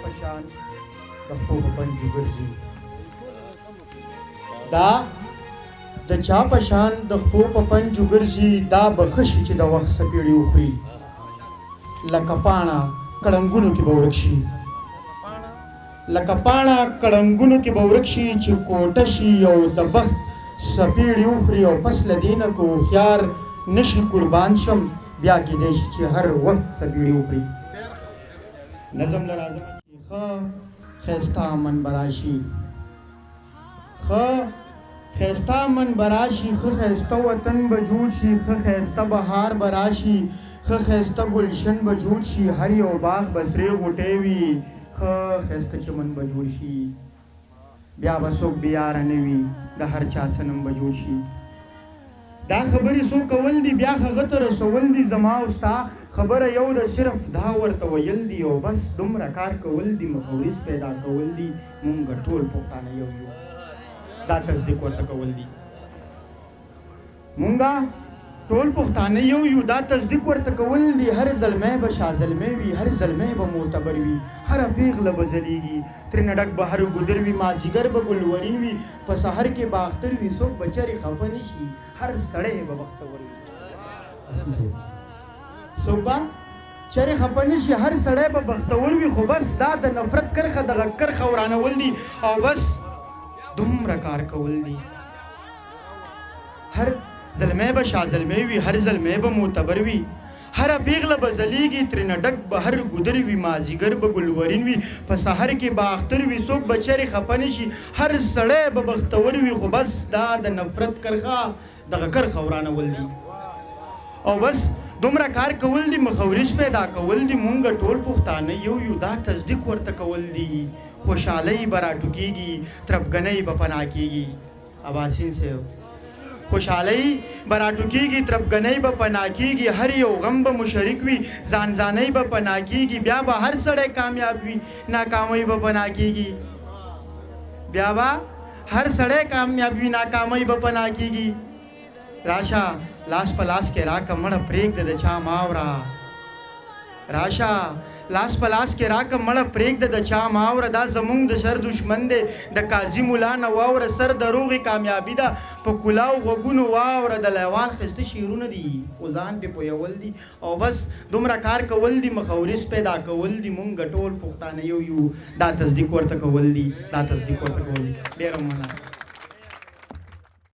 پشان د خپو په پنجو ګرځي دا د چا پشان د خپو په پنجو ګرځي دا به ښه شي چې د وخت څپېړې وخوري لکه پاڼه کړنګونو کې به ورک شي لکه پاڼه کړنګونو کې به ورک شي چې کوټه شي او د بخت څپېړې وخوري او پس له دې نه که هوښیار نه شي قربان شم بیا کېدی شي چې هر وخت څپېړې وخوري نظم له راځم چې ښه ښایسته من به راشي ښه ښایسته من به راشي ښه ښایسته وطن به جوړ شي ښه ښایسته بهار به راشي ښه ښایسته ګلشن به جوړ شي هر یو باغ به سرې غوټۍ وي ښه ښایسته چمن به جوړ شي بیا به څوک بې یاره نه وي د هر چا صنم به جوړ شي دا خبرې څو کول دي بیا هغه ته رسول دي زما او ستا خبره یو ده صرف دا ورته ویل دي او بس دومره کار کول دي مخورس پیدا کول دي مونږ ټول پښتانه یو یو دا تصدیق ورته کول دي مونږ ټول پښتانه یو یو دا تصدیق ورته کول دي هر زلمی به شاه زلمی وي هر زلمی به معتبر وي هره پیغله به ځلیږي ترېنه ډک به هر ګودر وي مازدیګر به ګلورین وي په سحر کې به اختر وي څوک به چرې خفه نه شي هر سړی به بختور وي څوک به چرې خفه نه شي هر سړی به بختور وي خو بس دا د نفرت کرښه دغه کرښه ورانول دي او بس دومره کار کول دي هر زلمی به شاه زلمی وي هر زلمی به معتبر وي هره پیغله به ځلیږي ترېنه ډک به هر ګودر وي مازدیګر به ګلورین وي په سحر کې به اختر وي څوک به چرې خفه نه شي هر سړی به بختور وي خو بس دا د نفرت کرښه دغه کرښه ورانول دي او بس دومره کار کول دي مخورس پیدا کول دي مونږ ټول پښتانه یو یو دا تصدیق ورته کول دي خوشحالۍ به راټوکېږي تربګنۍ به پناه کېږي اباسین صاحب خوشحالۍ به راټوکېږي تربګنۍ به پناه کېږي هر یو غم به مشرک وي ځان ځانۍ به پناه کېږي بیا به هر سړی کامیاب وي ناکامۍ به پناه کېږي بیا به هر سړی کامیاب وي ناکامۍ به پناه کېږي راشه لاس په لاس کې راکه مړه پرېږده د چا ماوره راشه لاس په لاس کې راکه مړه پرېږده د چا ماوره دا زمونږ د سر دشمن دی د قاضي ملا نه واوره سر د روغې کامیابي ده په کلاو غوږونو واوره د لیوان ښایسته شعرونه دي خو ځان پې پویول دي او بس دومره کار کول دي مخورس پیدا کول دي مونږ ټول پښتانه یو یو دا تصدیق ورته کول دي دا تصدیق ورته کول دي ډېره مننه